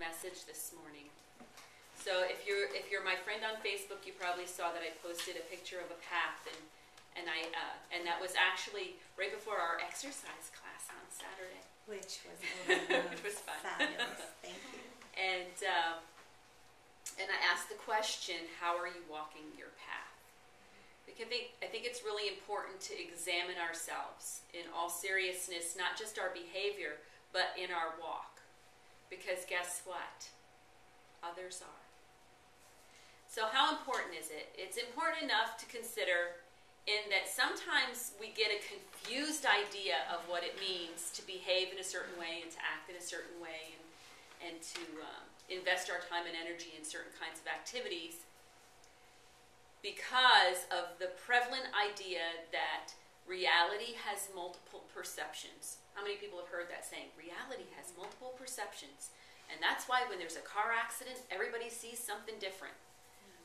message this morning. So if you're my friend on Facebook, you probably saw that I posted a picture of a path, and that was actually right before our exercise class on Saturday, which was which was fun. Fabulous. Thank you. And I asked the question, how are you walking your path? Because I think it's really important to examine ourselves in all seriousness, not just our behavior, but in our walk. Because guess what? Others are. So how important is it? It's important enough to consider in that sometimes we get a confused idea of what it means to behave in a certain way and to act in a certain way and to invest our time and energy in certain kinds of activities because of the prevalent idea that reality has multiple perceptions. How many people have heard that saying? Reality has multiple perceptions. And that's why when there's a car accident, everybody sees something different.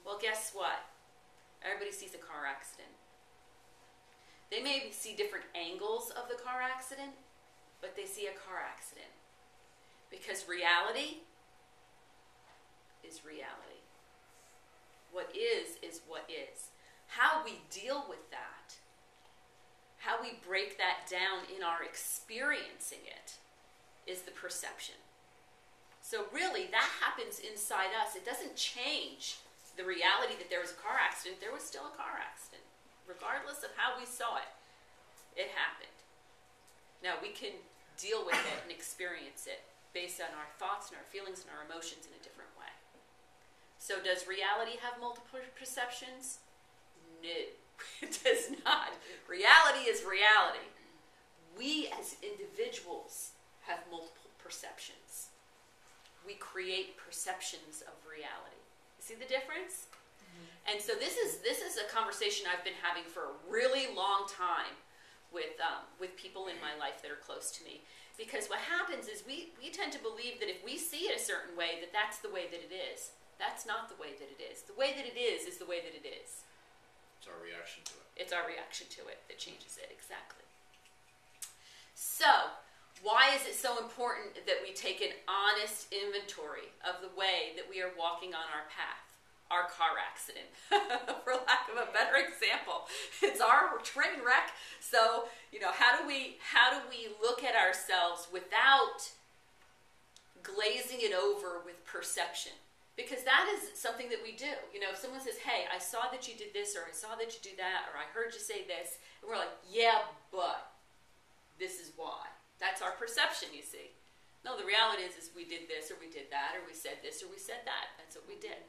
Well, guess what? Everybody sees a car accident. They may see different angles of the car accident, but they see a car accident. Because reality is reality. What is what is. How we deal with that, how we break that down in our experiencing it, is the perception. So really, that happens inside us. It doesn't change the reality that there was a car accident. There was still a car accident. Regardless of how we saw it, it happened. Now, we can deal with it and experience it based on our thoughts and our feelings and our emotions in a different way. So does reality have multiple perceptions? No, it does not. Reality is reality. We as individuals have multiple perceptions. We create perceptions of reality. See the difference? Mm-hmm. And so this is a conversation I've been having for a really long time with people in my life that are close to me. Because what happens is we tend to believe that if we see it a certain way, that that's the way that it is. That's not the way that it is. The way that it is the way that it is. It's our reaction to it. It's our reaction to it that changes it, exactly. So, why is it so important that we take an honest inventory of the way that we are walking on our path? Our car accident, for lack of a better example. It's our train wreck. So, how do we look at ourselves without glazing it over with perception? Because that is something that we do. If someone says, hey, I saw that you did this, or I saw that you do that, or I heard you say this, and we're like, yeah, but this is why. That's our perception, you see. No, the reality is we did this, or we did that, or we said this, or we said that. That's what we did.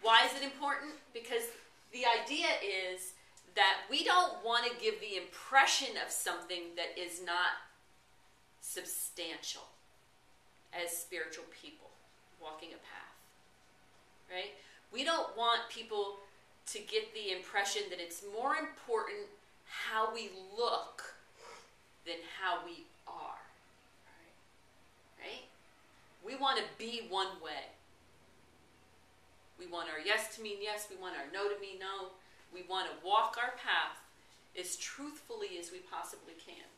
Why is it important? Because the idea is that we don't want to give the impression of something that is not substantial as spiritual people walking a path. Right? We don't want people to get the impression that it's more important how we look than how we are. Right? We want to be one way. We want our yes to mean yes. We want our no to mean no. We want to walk our path as truthfully as we possibly can.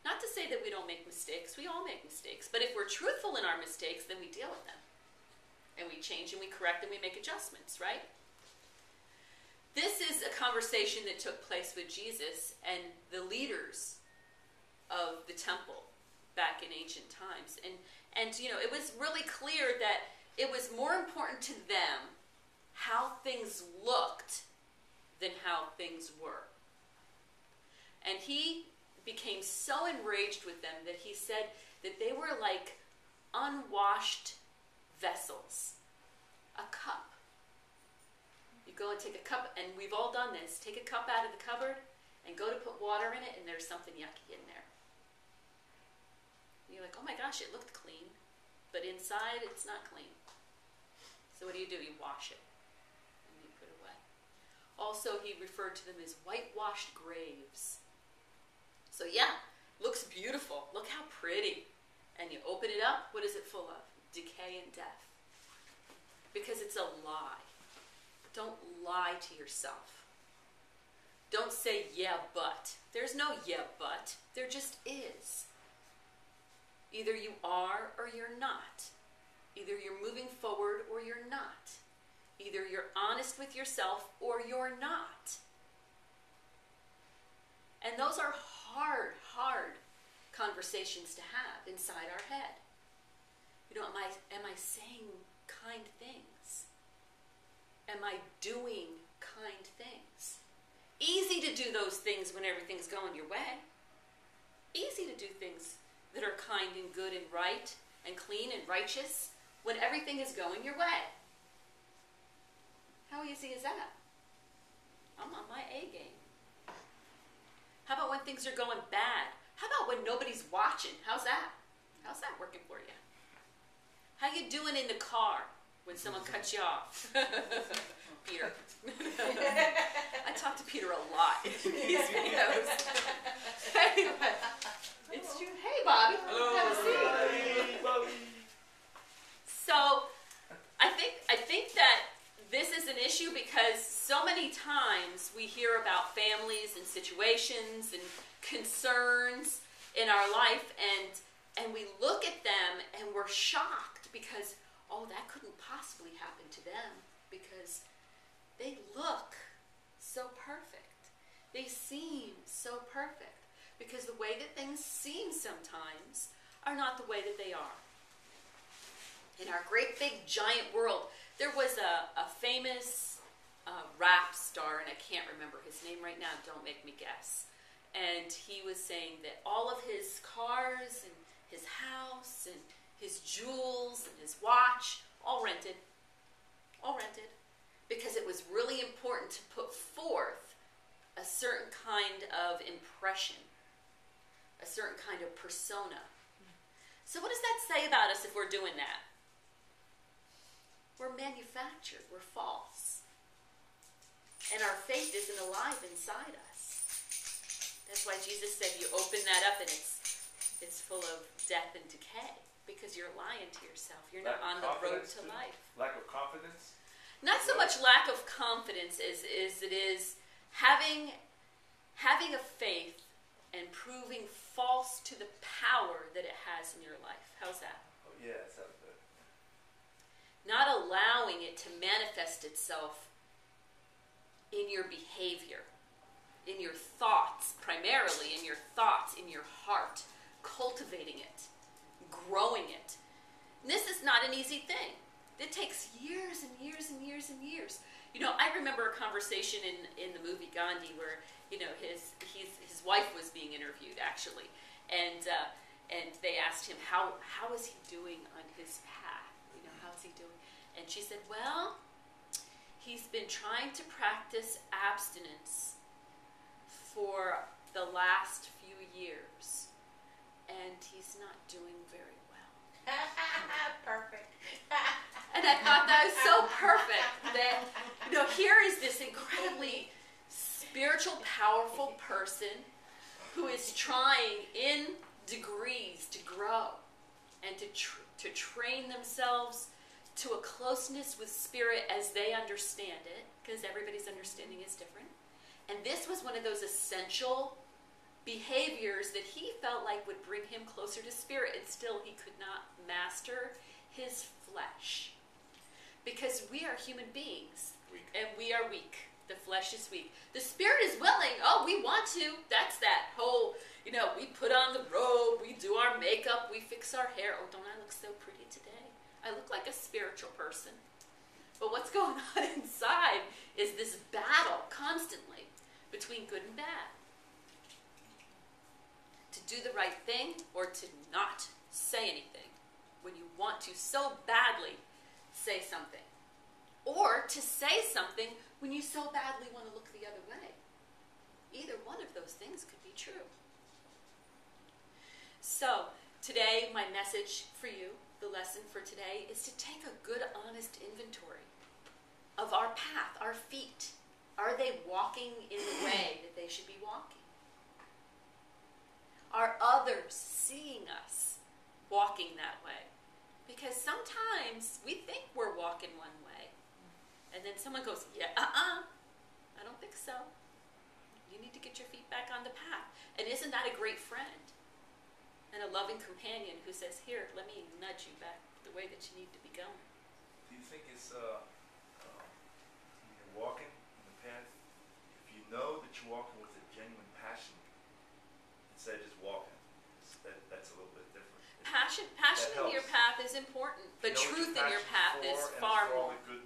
Not to say that we don't make mistakes. We all make mistakes. But if we're truthful in our mistakes, then we deal with them. And we change and we correct and we make adjustments, right? This is a conversation that took place with Jesus and the leaders of the temple back in ancient times. And it was really clear that it was more important to them how things looked than how things were. And he became so enraged with them that he said that they were like unwashed vessels. A cup. You go and take a cup, and we've all done this. Take a cup out of the cupboard and go to put water in it, and there's something yucky in there. And you're like, oh my gosh, it looked clean. But inside, it's not clean. So what do? You wash it. And you put it away. Also, he referred to them as whitewashed graves. So yeah, looks beautiful. Look how pretty. And you open it up, what is it full of? Decay and death. Because it's a lie. Don't lie to yourself. Don't say, yeah, but. There's no yeah, but. There just is. Either you are or you're not. Either you're moving forward or you're not. Either you're honest with yourself or you're not. And those are hard conversations to have inside our head. Am I saying kind things? Am I doing kind things? Easy to do those things when everything's going your way. Easy to do things that are kind and good and right and clean and righteous when everything is going your way. How easy is that? I'm on my A game. How about when things are going bad? How about when nobody's watching? How's that? How's that working for you? How you doing in the car when someone cuts you off? Peter. I talk to Peter a lot in these videos. Anyway, it's true. Hey, Bobby. Hello. Have a seat. Hey, Bobby. So, I think that this is an issue because so many times we hear about families and situations and concerns in our life, and we look at them and we're shocked because, oh, that couldn't possibly happen to them because they look so perfect. They seem so perfect because the way that things seem sometimes are not the way that they are. In our great big giant world, there was a famous rap star, and I can't remember his name right now, don't make me guess. And he was saying that all of his cars and his house and his jewels and his watch, all rented, because it was really important to put forth a certain kind of impression, a certain kind of persona. So what does that say about us if we're doing that? We're manufactured, we're false. And our faith isn't alive inside us. That's why Jesus said you open that up and it's full of death and decay because you're lying to yourself. You're not on the road to life. Lack of confidence? Not so much lack of confidence as it is having a faith and proving false to the power that it has in your life. How's that? Oh, yeah, that sounds good. Not allowing it to manifest itself in your behavior, in your thoughts, primarily in your thoughts, in your heart, cultivating it, growing it. And this is not an easy thing. It takes years and years and years and years. I remember a conversation in the movie Gandhi where, his wife was being interviewed actually, and they asked him how is he doing on his path? How's he doing? And she said, well, he's been trying to practice abstinence for the last few years, and he's not doing very well. Perfect. And I thought that was so perfect that, here is this incredibly spiritual, powerful person who is trying in degrees to grow and to train themselves to a closeness with Spirit as they understand it, because everybody's understanding is different. And this was one of those essential behaviors that he felt like would bring him closer to Spirit, and still he could not master his flesh. Because we are human beings, and we are weak. The flesh is weak. The Spirit is willing. Oh, we want to. That's that whole, we put on the robe, we do our makeup, we fix our hair. Oh, don't I look so pretty today? I look like a spiritual person. But what's going on inside is this battle constantly between good and bad. To do the right thing or to not say anything when you want to so badly say something. Or to say something when you so badly want to look the other way. Either one of those things could be true. So, today my message for you, the lesson for today, is to take a good, honest inventory of our path, our feet. Are they walking in the way that they should be walking? Are others seeing us walking that way? Because sometimes we think we're walking one way, and then someone goes, I don't think so. You need to get your feet back on the path. And isn't that a great friend? And a loving companion who says, here, let me nudge you back the way that you need to be going. Do you think it's, when you're walking in the path, if you know that you're walking with a genuine passion, instead of just walking, that's a little bit different. Passion in your helps. path is important, but You know what truth you're in your passionate path is for, and far for all more. the good